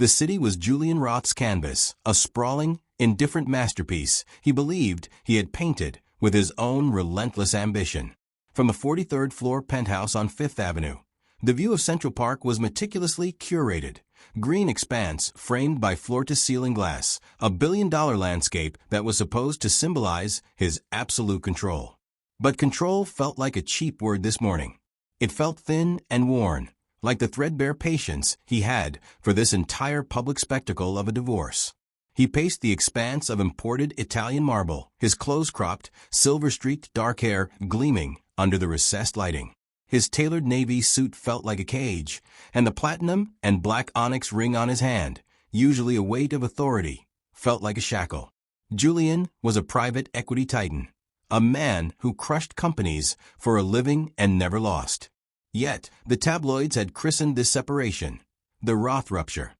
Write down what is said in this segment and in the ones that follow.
The city was Julian Roth's canvas, a sprawling, indifferent masterpiece he believed he had painted with his own relentless ambition. From the 43rd floor penthouse on Fifth Avenue, the view of Central Park was meticulously curated. Green expanse framed by floor-to-ceiling glass, a billion-dollar landscape that was supposed to symbolize his absolute control. But control felt like a cheap word this morning. It felt thin and worn, like the threadbare patience he had for this entire public spectacle of a divorce. He paced the expanse of imported Italian marble, his close-cropped, silver-streaked dark hair gleaming under the recessed lighting. His tailored navy suit felt like a cage, and the platinum and black onyx ring on his hand, usually a weight of authority, felt like a shackle. Julian was a private equity titan, a man who crushed companies for a living and never lost. Yet, the tabloids had christened this separation the Roth rupture.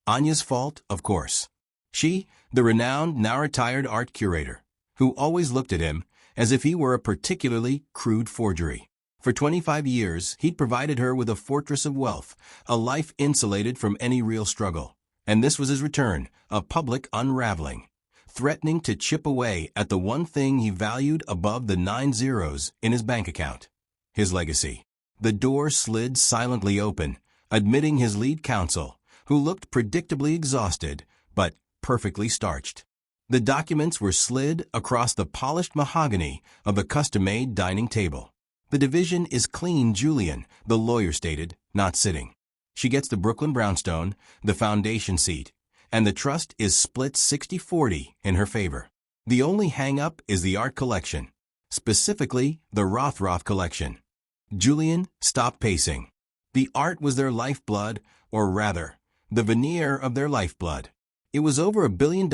Anya's fault, of course. She, the renowned, now-retired art curator, who always looked at him as if he were a particularly crude forgery. For 25 years, he'd provided her with a fortress of wealth, a life insulated from any real struggle. And this was his return, a public unraveling, threatening to chip away at the one thing he valued above the 9 zeros in his bank account: his legacy. The door slid silently open, admitting his lead counsel, who looked predictably exhausted, but perfectly starched. The documents were slid across the polished mahogany of the custom-made dining table. "The division is clean, Julian," the lawyer stated, not sitting. "She gets the Brooklyn brownstone, the foundation seat, and the trust is split 60-40 in her favor. The only hang-up is the art collection, specifically the Roth collection." Julian stopped pacing. The art was their lifeblood, or rather, the veneer of their lifeblood. It was over $1 billion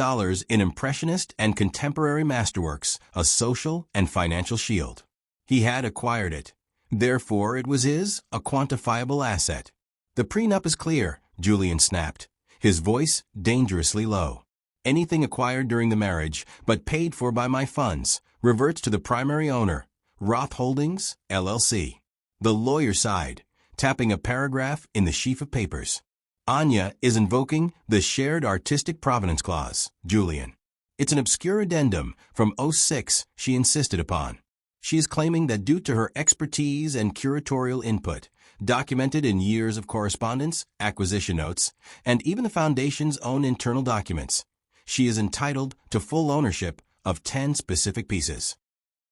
in impressionist and contemporary masterworks, a social and financial shield. He had acquired it. Therefore, it was his, a quantifiable asset. "The prenup is clear," Julian snapped, his voice dangerously low. "Anything acquired during the marriage, but paid for by my funds, reverts to the primary owner, Roth Holdings, LLC. The lawyer sighed, tapping a paragraph in the sheaf of papers. "Anya is invoking the Shared Artistic Provenance Clause, Julian. It's an obscure addendum from '06 she insisted upon. She is claiming that due to her expertise and curatorial input, documented in years of correspondence, acquisition notes, and even the Foundation's own internal documents, she is entitled to full ownership of 10 specific pieces."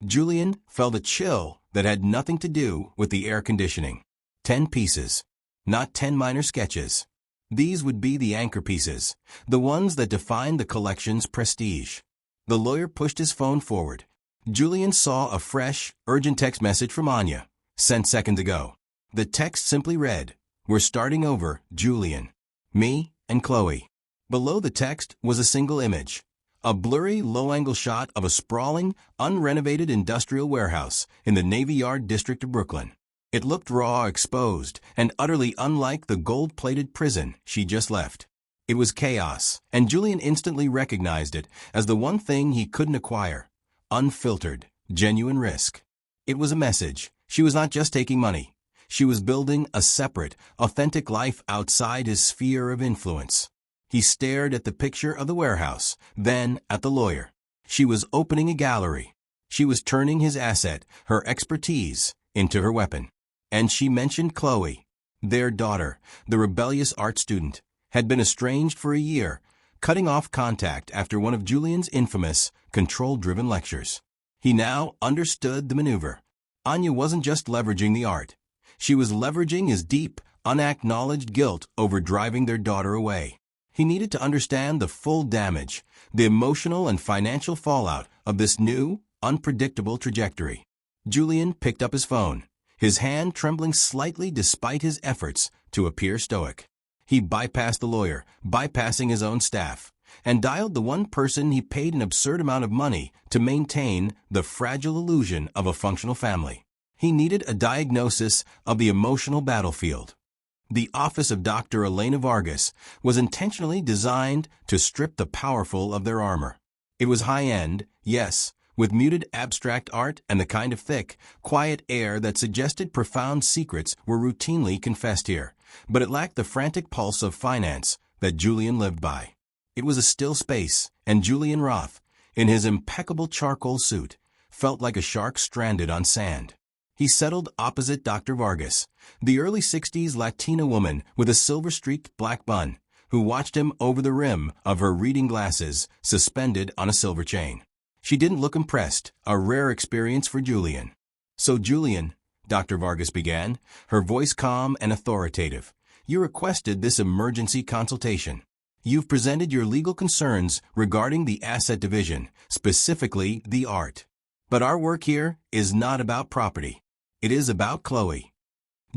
Julian felt a chill that had nothing to do with the air conditioning. 10 pieces, not 10 minor sketches. These would be the anchor pieces, the ones that defined the collection's prestige. The lawyer pushed his phone forward. Julian saw a fresh, urgent text message from Anya, sent seconds ago. The text simply read, "We're starting over, Julian. Me and Chloe." Below the text was a single image, a blurry, low-angle shot of a sprawling, unrenovated industrial warehouse in the Navy Yard district of Brooklyn. It looked raw, exposed, and utterly unlike the gold-plated prison she just left. It was chaos, and Julian instantly recognized it as the one thing he couldn't acquire: unfiltered, genuine risk. It was a message. She was not just taking money. She was building a separate, authentic life outside his sphere of influence. He stared at the picture of the warehouse, then at the lawyer. She was opening a gallery. She was turning his asset, her expertise, into her weapon. And she mentioned Chloe. Their daughter, the rebellious art student, had been estranged for a year, cutting off contact after one of Julian's infamous, control-driven lectures. He now understood the maneuver. Anya wasn't just leveraging the art. She was leveraging his deep, unacknowledged guilt over driving their daughter away. He needed to understand the full damage, the emotional and financial fallout of this new, unpredictable trajectory. Julian picked up his phone, his hand trembling slightly despite his efforts to appear stoic. He bypassed the lawyer, bypassing his own staff, and dialed the one person he paid an absurd amount of money to maintain the fragile illusion of a functional family. He needed a diagnosis of the emotional battlefield. The office of Dr. Elena Vargas was intentionally designed to strip the powerful of their armor. It was high-end, yes, with muted abstract art and the kind of thick, quiet air that suggested profound secrets were routinely confessed here, but it lacked the frantic pulse of finance, that Julian lived by. It was a still space, and Julian Roth, in his impeccable charcoal suit, felt like a shark stranded on sand. He settled opposite Dr. Vargas, the early 60s Latina woman with a silver-streaked black bun, who watched him over the rim of her reading glasses suspended on a silver chain. She didn't look impressed, a rare experience for Julian. "So Julian," Dr. Vargas began, her voice calm and authoritative, "you requested this emergency consultation. You've presented your legal concerns regarding the asset division, specifically the art. But our work here is not about property. It is about Chloe."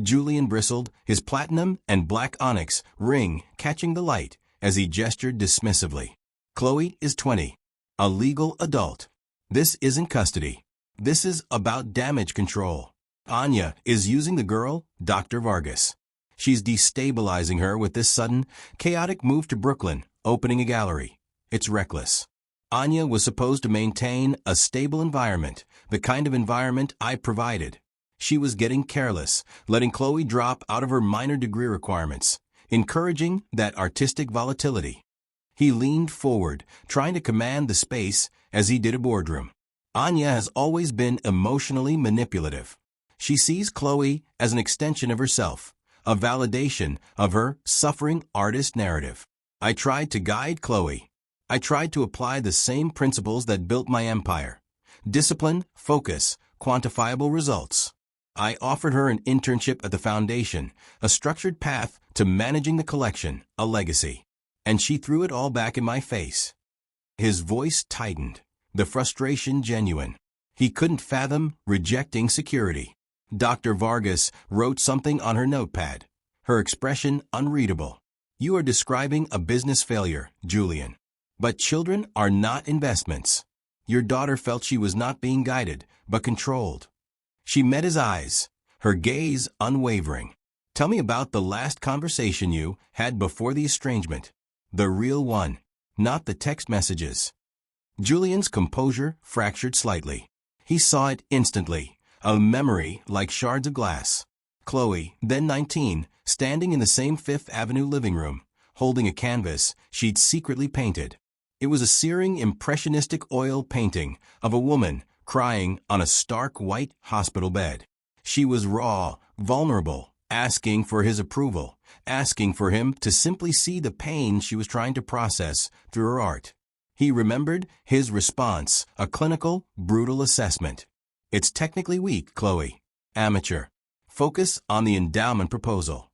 Julian bristled, his platinum and black onyx ring catching the light as he gestured dismissively. "Chloe is 20, a legal adult. This isn't custody. This is about damage control. Anya is using the girl, Dr. Vargas. She's destabilizing her with this sudden, chaotic move to Brooklyn, opening a gallery. It's reckless. Anya was supposed to maintain a stable environment, the kind of environment I provided. She was getting careless, letting Chloe drop out of her minor degree requirements, encouraging that artistic volatility." He leaned forward, trying to command the space as he did a boardroom. "Anya has always been emotionally manipulative. She sees Chloe as an extension of herself, a validation of her suffering artist narrative. I tried to guide Chloe. I tried to apply the same principles that built my empire: discipline, focus, quantifiable results. I offered her an internship at the foundation, a structured path to managing the collection, a legacy. And she threw it all back in my face." His voice tightened, the frustration genuine. He couldn't fathom rejecting security. Dr. Vargas wrote something on her notepad, her expression unreadable. "You are describing a business failure, Julian. But children are not investments. Your daughter felt she was not being guided, but controlled." She met his eyes, her gaze unwavering. "Tell me about the last conversation you had before the estrangement. The real one, not the text messages." Julian's composure fractured slightly. He saw it instantly, a memory like shards of glass. Chloe, then 19, standing in the same Fifth Avenue living room, holding a canvas she'd secretly painted. It was a searing impressionistic oil painting of a woman crying on a stark white hospital bed. She was raw, vulnerable, asking for his approval, asking for him to simply see the pain she was trying to process through her art. He remembered his response, a clinical, brutal assessment. "It's technically weak, Chloe. Amateur. Focus on the endowment proposal."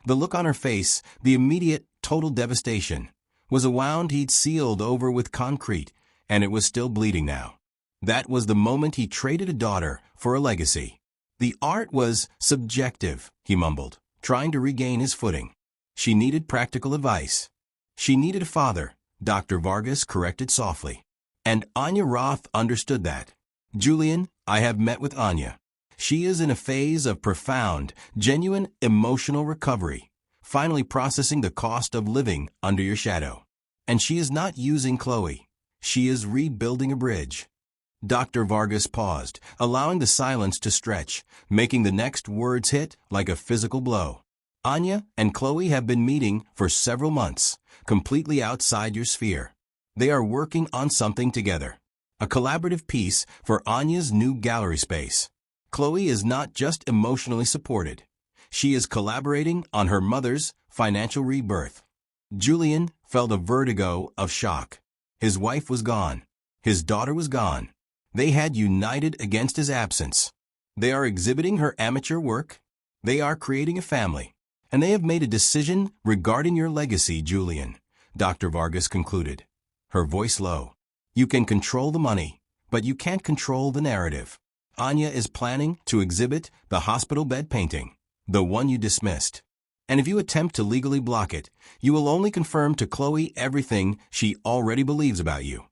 The look on her face, the immediate, total devastation, was a wound he'd sealed over with concrete, and it was still bleeding now. That was the moment he traded a daughter for a legacy. "The art was subjective," he mumbled, trying to regain his footing. "She needed practical advice. She needed a father," Dr. Vargas corrected softly. And Anya Roth understood that. "Julian, I have met with Anya. She is in a phase of profound, genuine emotional recovery, finally processing the cost of living under your shadow. And she is not using Chloe. She is rebuilding a bridge." Dr. Vargas paused, allowing the silence to stretch, making the next words hit like a physical blow. "Anya and Chloe have been meeting for several months, completely outside your sphere. They are working on something together. A collaborative piece for Anya's new gallery space. Chloe is not just emotionally supported. She is collaborating on her mother's financial rebirth." Julian felt a vertigo of shock. His wife was gone. His daughter was gone. They had united against his absence. They are exhibiting her amateur work. They are creating a family. And they have made a decision regarding your legacy, Julian, Dr. Vargas concluded, her voice low. "You can control the money, but you can't control the narrative. Anya is planning to exhibit the hospital bed painting, the one you dismissed. And if you attempt to legally block it, you will only confirm to Chloe everything she already believes about you."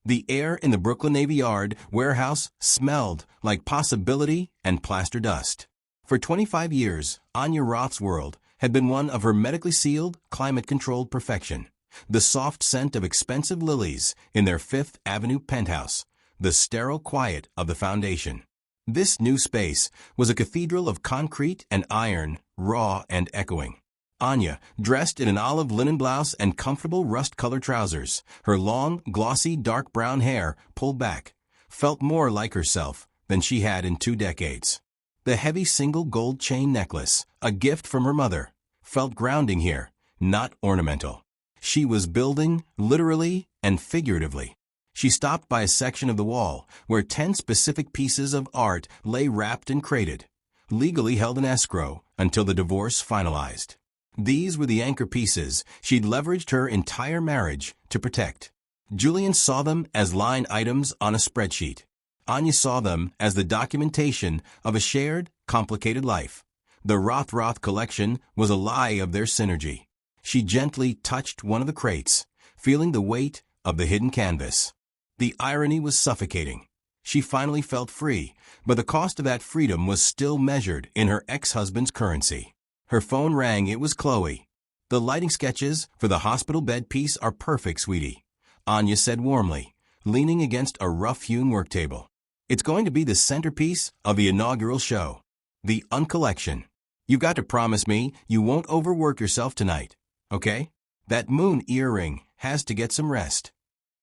The air in the Brooklyn Navy Yard warehouse smelled like possibility and plaster dust. For 25 years, Anya Roth's world had been one of hermetically sealed, climate-controlled perfection. The soft scent of expensive lilies in their Fifth Avenue penthouse, the sterile quiet of the foundation. This new space was a cathedral of concrete and iron, raw and echoing. Anya, dressed in an olive linen blouse and comfortable rust-colored trousers, her long, glossy, dark brown hair pulled back, felt more like herself than she had in 2 decades. The heavy single gold chain necklace, a gift from her mother, felt grounding here, not ornamental. She was building, literally and figuratively. She stopped by a section of the wall where 10 specific pieces of art lay wrapped and crated, legally held in escrow until the divorce finalized. These were the anchor pieces she'd leveraged her entire marriage to protect. Julian saw them as line items on a spreadsheet. Anya saw them as the documentation of a shared, complicated life. The Roth collection was a lie of their synergy. She gently touched one of the crates, feeling the weight of the hidden canvas. The irony was suffocating. She finally felt free, but the cost of that freedom was still measured in her ex-husband's currency. Her phone rang. It was Chloe. "The lighting sketches for the hospital bed piece are perfect, sweetie," Anya said warmly, leaning against a rough-hewn work table. "It's going to be the centerpiece of the inaugural show. The Uncollection. You've got to promise me you won't overwork yourself tonight, okay? That moon earring has to get some rest."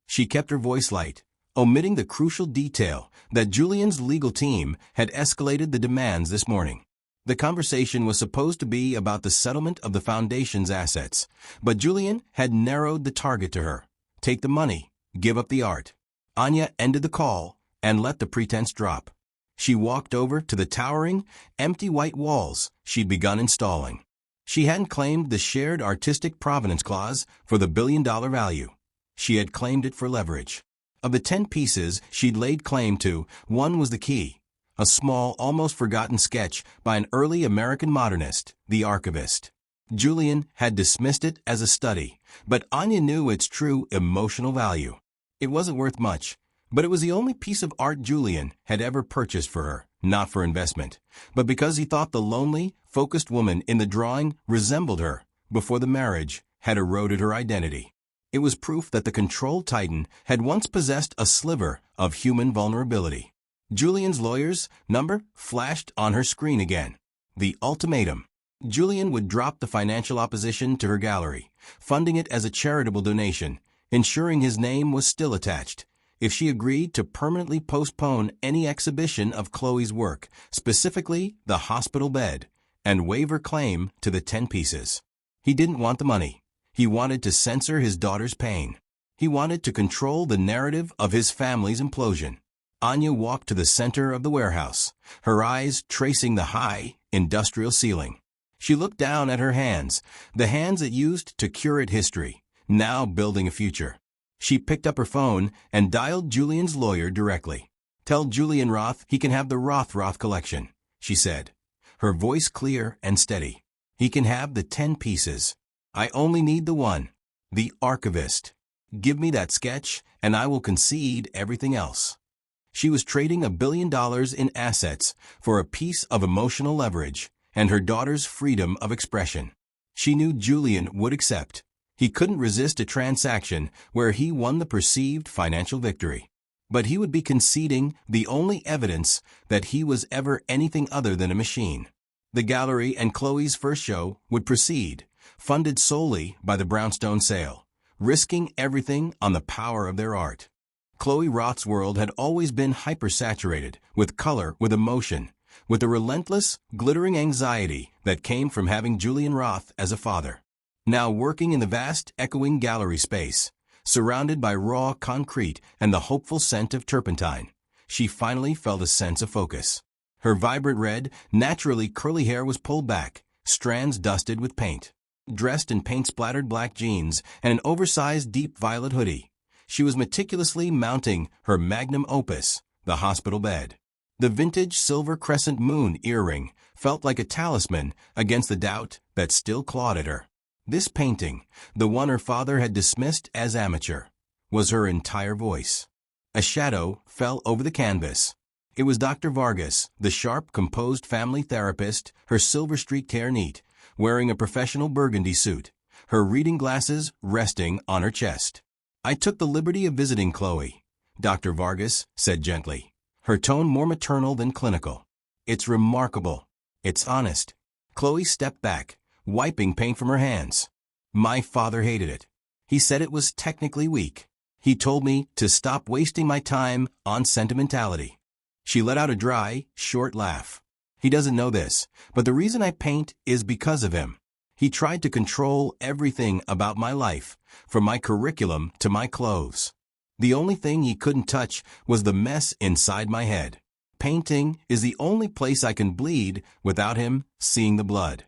She kept her voice light, omitting the crucial detail that Julian's legal team had escalated the demands this morning. The conversation was supposed to be about the settlement of the foundation's assets, but Julian had narrowed the target to her. Take the money, give up the art. Anya ended the call and let the pretense drop. She walked over to the towering, empty white walls she'd begun installing. She hadn't claimed the shared artistic provenance clause for the billion-dollar value. She had claimed it for leverage. Of the 10 pieces she'd laid claim to, one was the key. A small, almost forgotten sketch by an early American modernist, the archivist. Julian had dismissed it as a study, but Anya knew its true emotional value. It wasn't worth much, but it was the only piece of art Julian had ever purchased for her, not for investment, but because he thought the lonely, focused woman in the drawing resembled her before the marriage had eroded her identity. It was proof that the control titan had once possessed a sliver of human vulnerability. Julian's lawyer's number flashed on her screen again. The ultimatum. Julian would drop the financial opposition to her gallery, funding it as a charitable donation, ensuring his name was still attached, if she agreed to permanently postpone any exhibition of Chloe's work, specifically the hospital bed, and waive her claim to the 10 pieces. He didn't want the money. He wanted to censor his daughter's pain. He wanted to control the narrative of his family's implosion. Anya walked to the center of the warehouse, her eyes tracing the high, industrial ceiling. She looked down at her hands, the hands it used to curate history, now building a future. She picked up her phone and dialed Julian's lawyer directly. "Tell Julian Roth he can have the Roth collection," she said, her voice clear and steady. "He can have the 10 pieces. I only need the one, the archivist. Give me that sketch, and I will concede everything else." She was trading $1 billion in assets for a piece of emotional leverage and her daughter's freedom of expression. She knew Julian would accept. He couldn't resist a transaction where he won the perceived financial victory. But he would be conceding the only evidence that he was ever anything other than a machine. The gallery and Chloe's first show would proceed, funded solely by the brownstone sale, risking everything on the power of their art. Chloe Roth's world had always been hypersaturated with color, with emotion, with the relentless, glittering anxiety that came from having Julian Roth as a father. Now working in the vast, echoing gallery space, surrounded by raw concrete and the hopeful scent of turpentine, she finally felt a sense of focus. Her vibrant red, naturally curly hair was pulled back, strands dusted with paint. Dressed in paint-splattered black jeans and an oversized deep violet hoodie, she was meticulously mounting her magnum opus, the hospital bed. The vintage silver crescent moon earring felt like a talisman against the doubt that still clawed at her. This painting, the one her father had dismissed as amateur, was her entire voice. A shadow fell over the canvas. It was Dr. Vargas, the sharp, composed family therapist, her silver-streaked hair neat, wearing a professional burgundy suit, her reading glasses resting on her chest. "I took the liberty of visiting Chloe," Dr. Vargas said gently, her tone more maternal than clinical. "It's remarkable. It's honest." Chloe stepped back, wiping paint from her hands. My father hated it. He said it was technically weak. He told me to stop wasting my time on sentimentality. She let out a dry, short laugh. He doesn't know this, but the reason I paint is because of him. He tried to control everything about my life, from my curriculum to my clothes. The only thing he couldn't touch was the mess inside my head. Painting is the only place I can bleed without him seeing the blood.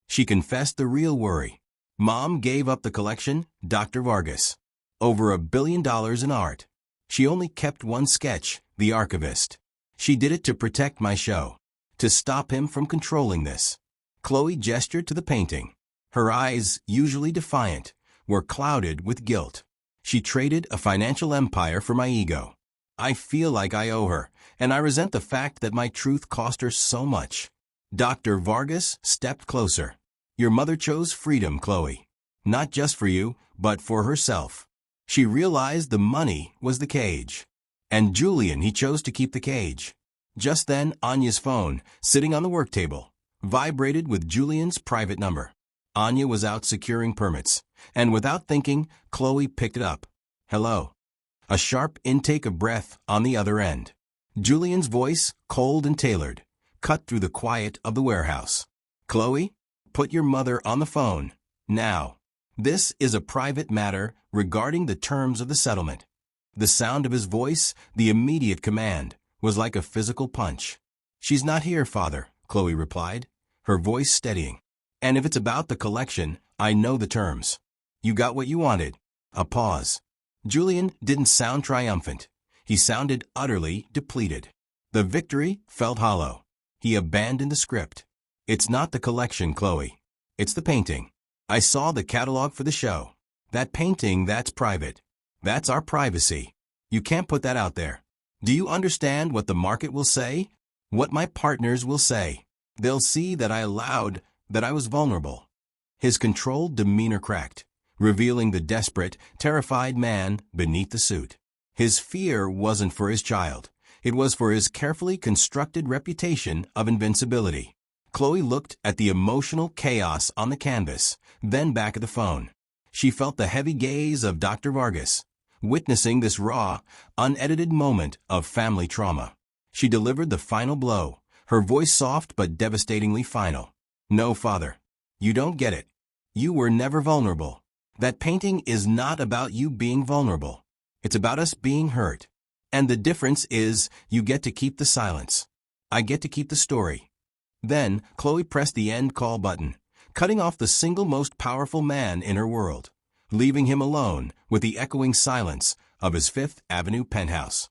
She confessed the real worry. Mom gave up the collection, Dr. Vargas. Over $1 billion in art. She only kept one sketch, The Archivist. She did it to protect my show, to stop him from controlling this. Chloe gestured to the painting. Her eyes, usually defiant, were clouded with guilt. She traded a financial empire for my ego. I feel like I owe her, and I resent the fact that my truth cost her so much. Dr. Vargas stepped closer. Your mother chose freedom, Chloe. Not just for you, but for herself. She realized the money was the cage. And Julian, he chose to keep the cage. Just then, Anya's phone, sitting on the work table, vibrated with Julian's private number. Anya was out securing permits, and without thinking, Chloe picked it up. Hello. A sharp intake of breath on the other end. Julian's voice, cold and tailored, cut through the quiet of the warehouse. Chloe, put your mother on the phone, now. This is a private matter regarding the terms of the settlement. The sound of his voice, the immediate command, was like a physical punch. She's not here, Father, Chloe replied, her voice steadying. And if it's about the collection, I know the terms. You got what you wanted. A pause. Julian didn't sound triumphant. He sounded utterly depleted. The victory felt hollow. He abandoned the script. It's not the collection, Chloe. It's the painting. I saw the catalog for the show. That painting, that's private. That's our privacy. You can't put that out there. Do you understand what the market will say? What my partners will say? They'll see that I was vulnerable. His controlled demeanor cracked, revealing the desperate, terrified man beneath the suit. His fear wasn't for his child. It was for his carefully constructed reputation of invincibility. Chloe looked at the emotional chaos on the canvas, then back at the phone. She felt the heavy gaze of Dr. Vargas, witnessing this raw, unedited moment of family trauma. She delivered the final blow, her voice soft but devastatingly final. No, Father. You don't get it. You were never vulnerable. That painting is not about you being vulnerable. It's about us being hurt. And the difference is you get to keep the silence. I get to keep the story. Then, Chloe pressed the end call button, cutting off the single most powerful man in her world, leaving him alone with the echoing silence of his Fifth Avenue penthouse.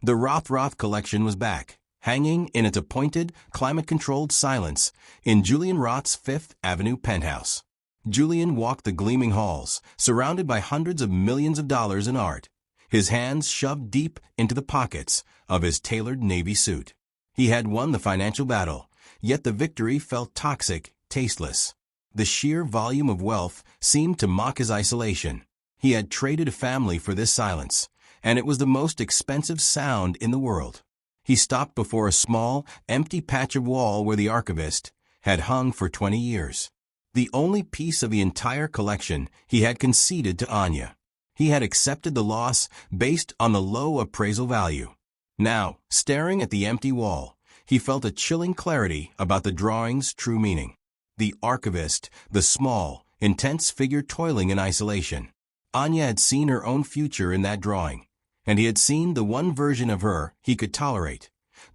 The Roth collection was back, hanging in its appointed, climate-controlled silence in Julian Roth's Fifth Avenue penthouse. Julian walked the gleaming halls, surrounded by hundreds of millions of dollars in art, his hands shoved deep into the pockets of his tailored navy suit. He had won the financial battle, yet the victory felt toxic, tasteless. The sheer volume of wealth seemed to mock his isolation. He had traded a family for this silence, and it was the most expensive sound in the world. He stopped before a small, empty patch of wall where the archivist had hung for 20 years. The only piece of the entire collection he had conceded to Anya. He had accepted the loss based on the low appraisal value. Now, staring at the empty wall, he felt a chilling clarity about the drawing's true meaning. The archivist, the small, intense figure toiling in isolation. Anya had seen her own future in that drawing, and he had seen the one version of her he could tolerate,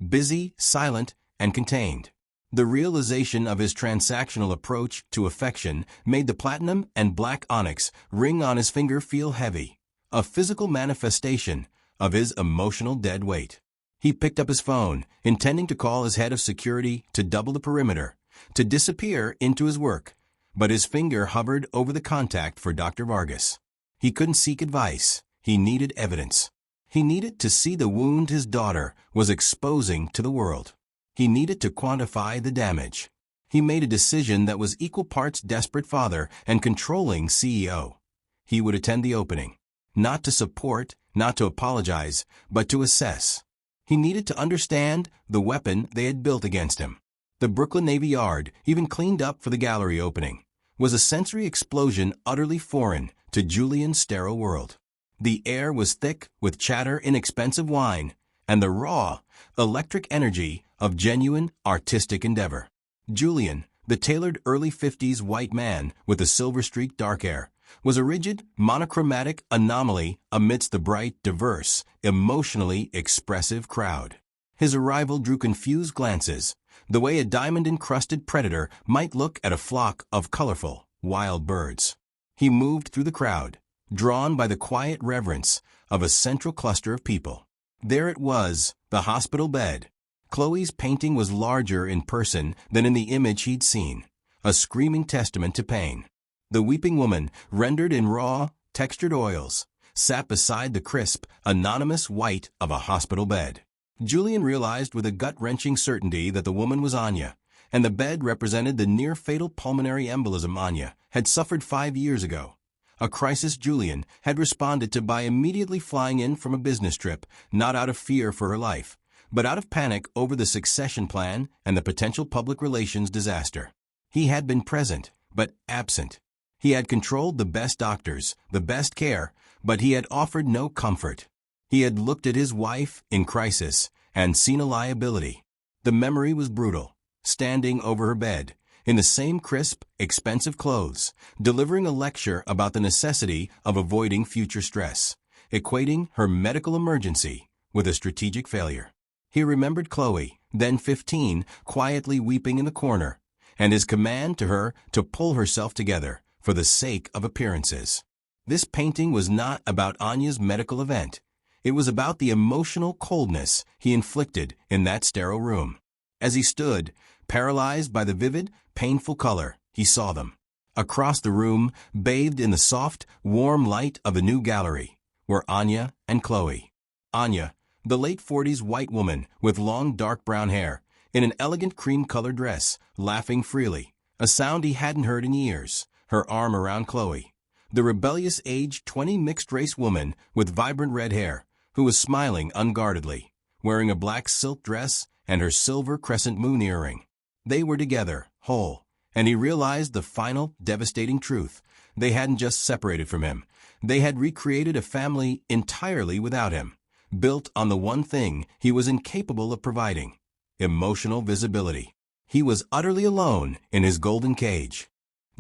busy, silent, and contained. The realization of his transactional approach to affection made the platinum and black onyx ring on his finger feel heavy, a physical manifestation of his emotional dead weight. He picked up his phone, intending to call his head of security to double the perimeter, to disappear into his work, but his finger hovered over the contact for Dr. Vargas. He couldn't seek advice. He needed evidence. He needed to see the wound his daughter was exposing to the world. He needed to quantify the damage. He made a decision that was equal parts desperate father and controlling CEO. He would attend the opening, not to support, not to apologize, but to assess. He needed to understand the weapon they had built against him. The Brooklyn Navy Yard, even cleaned up for the gallery opening, was a sensory explosion utterly foreign to Julian's sterile world. The air was thick with chatter, inexpensive wine, and the raw, electric energy of genuine artistic endeavor. Julian, the tailored early 50s white man with the silver-streaked dark hair, was a rigid, monochromatic anomaly amidst the bright, diverse, emotionally expressive crowd. His arrival drew confused glances, the way a diamond-encrusted predator might look at a flock of colorful, wild birds. He moved through the crowd, drawn by the quiet reverence of a central cluster of people. There it was, the hospital bed. Chloe's painting was larger in person than in the image he'd seen, a screaming testament to pain. The weeping woman, rendered in raw, textured oils, sat beside the crisp, anonymous white of a hospital bed. Julian realized with a gut-wrenching certainty that the woman was Anya, and the bed represented the near-fatal pulmonary embolism Anya had suffered 5 years ago. A crisis Julian had responded to by immediately flying in from a business trip, not out of fear for her life, but out of panic over the succession plan and the potential public relations disaster. He had been present, but absent. He had controlled the best doctors, the best care, but he had offered no comfort. He had looked at his wife in crisis and seen a liability. The memory was brutal, standing over her bed, in the same crisp, expensive clothes, delivering a lecture about the necessity of avoiding future stress, equating her medical emergency with a strategic failure. He remembered Chloe, then 15, quietly weeping in the corner, and his command to her to pull herself together for the sake of appearances. This painting was not about Anya's medical event. It was about the emotional coldness he inflicted in that sterile room. As he stood, paralyzed by the vivid, painful color, he saw them. Across the room, bathed in the soft, warm light of a new gallery, were Anya and Chloe. Anya, the late 40s white woman with long dark brown hair, in an elegant cream-colored dress, laughing freely, a sound he hadn't heard in years, her arm around Chloe. The rebellious age 20 mixed-race woman with vibrant red hair, who was smiling unguardedly, wearing a black silk dress and her silver crescent moon earring. They were together, whole, and he realized the final, devastating truth. They hadn't just separated from him. They had recreated a family entirely without him, built on the one thing he was incapable of providing: emotional visibility. He was utterly alone in his golden cage.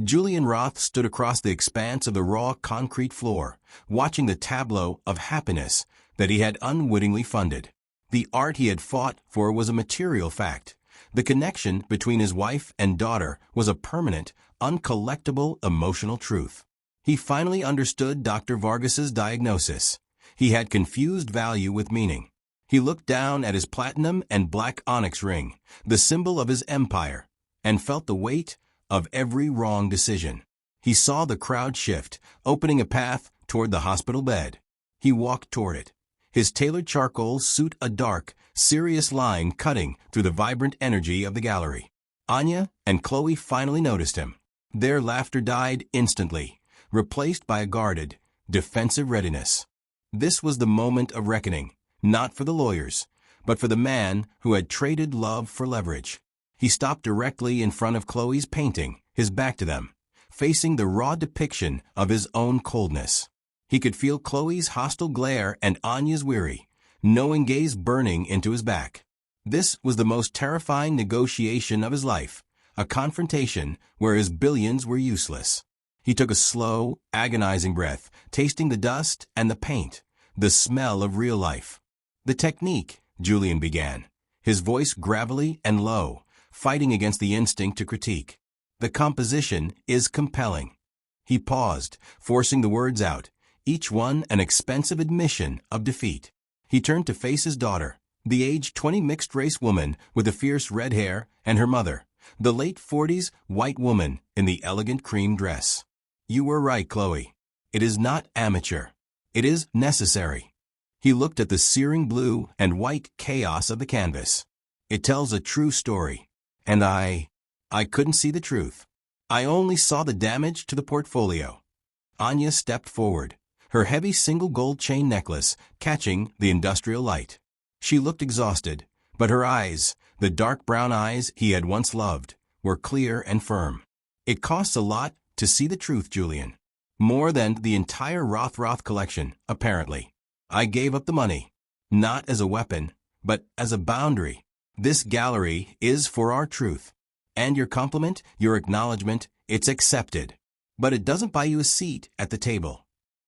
Julian Roth stood across the expanse of the raw concrete floor, watching the tableau of happiness that he had unwittingly funded. The art he had fought for was a material fact. The connection between his wife and daughter was a permanent, uncollectible emotional truth. He finally understood Dr. Vargas's diagnosis. He had confused value with meaning. He looked down at his platinum and black onyx ring, the symbol of his empire, and felt the weight of every wrong decision. He saw the crowd shift, opening a path toward the hospital bed. He walked toward it, his tailored charcoal suit a dark, serious line cutting through the vibrant energy of the gallery. Anya and Chloe finally noticed him. Their laughter died instantly, replaced by a guarded, defensive readiness. This was the moment of reckoning, not for the lawyers, but for the man who had traded love for leverage. He stopped directly in front of Chloe's painting, his back to them, facing the raw depiction of his own coldness. He could feel Chloe's hostile glare and Anya's weary, knowing gaze burning into his back. This was the most terrifying negotiation of his life, a confrontation where his billions were useless. He took a slow, agonizing breath, tasting the dust and the paint, the smell of real life. "The technique," Julian began, his voice gravelly and low, fighting against the instinct to critique. "The composition is compelling." He paused, forcing the words out, each one an expensive admission of defeat. He turned to face his daughter, the age 20 mixed-race woman with the fierce red hair, and her mother, the late 40s white woman in the elegant cream dress. "You were right, Chloe. It is not amateur. It is necessary." He looked at the searing blue and white chaos of the canvas. "It tells a true story. And I couldn't see the truth. I only saw the damage to the portfolio." Anya stepped forward, her heavy single gold chain necklace catching the industrial light. She looked exhausted, but her eyes, The dark brown eyes he had once loved were clear and firm. It costs a lot to see the truth, Julian. More than the entire Roth collection, apparently. I gave up the money. Not as a weapon, but as a boundary. This gallery is for our truth. And your compliment, your acknowledgement, it's accepted. But it doesn't buy you a seat at the table.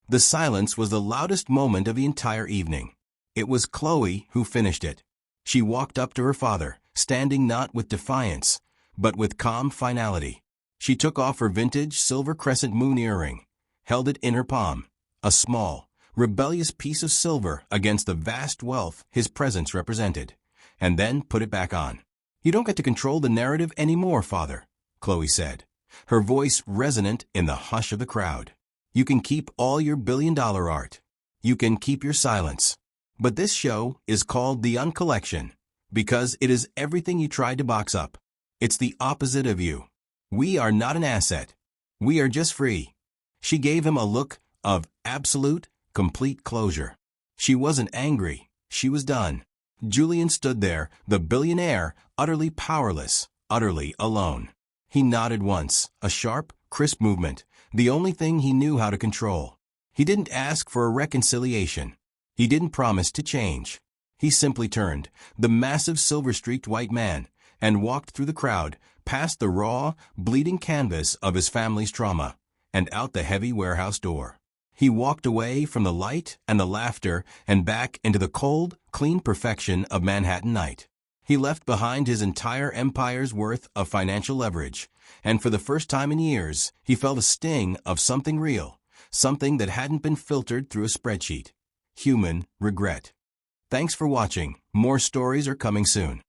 The silence was the loudest moment of the entire evening. It was Chloe who finished it. She walked up to her father, standing not with defiance, but with calm finality. She took off her vintage silver crescent moon earring, held it in her palm, a small, rebellious piece of silver against the vast wealth his presence represented, and then put it back on. "You don't get to control the narrative anymore, Father," Chloe said, her voice resonant in the hush of the crowd. "You can keep all your billion-dollar art. You can keep your silence. But this show is called the Uncollection because it is everything you tried to box up. It's the opposite of you. We are not an asset. We are just free." She gave him a look of absolute, complete closure. She wasn't angry. She was done. Julian stood there, the billionaire, utterly powerless, utterly alone. He nodded once, a sharp, crisp movement, the only thing he knew how to control. He didn't ask for a reconciliation. He didn't promise to change. He simply turned, the massive silver-streaked white man, and walked through the crowd, past the raw, bleeding canvas of his family's trauma, and out the heavy warehouse door. He walked away from the light and the laughter and back into the cold, clean perfection of Manhattan night. He left behind his entire empire's worth of financial leverage, and for the first time in years, he felt a sting of something real, something that hadn't been filtered through a spreadsheet. Human regret. Thanks for watching. More stories are coming soon.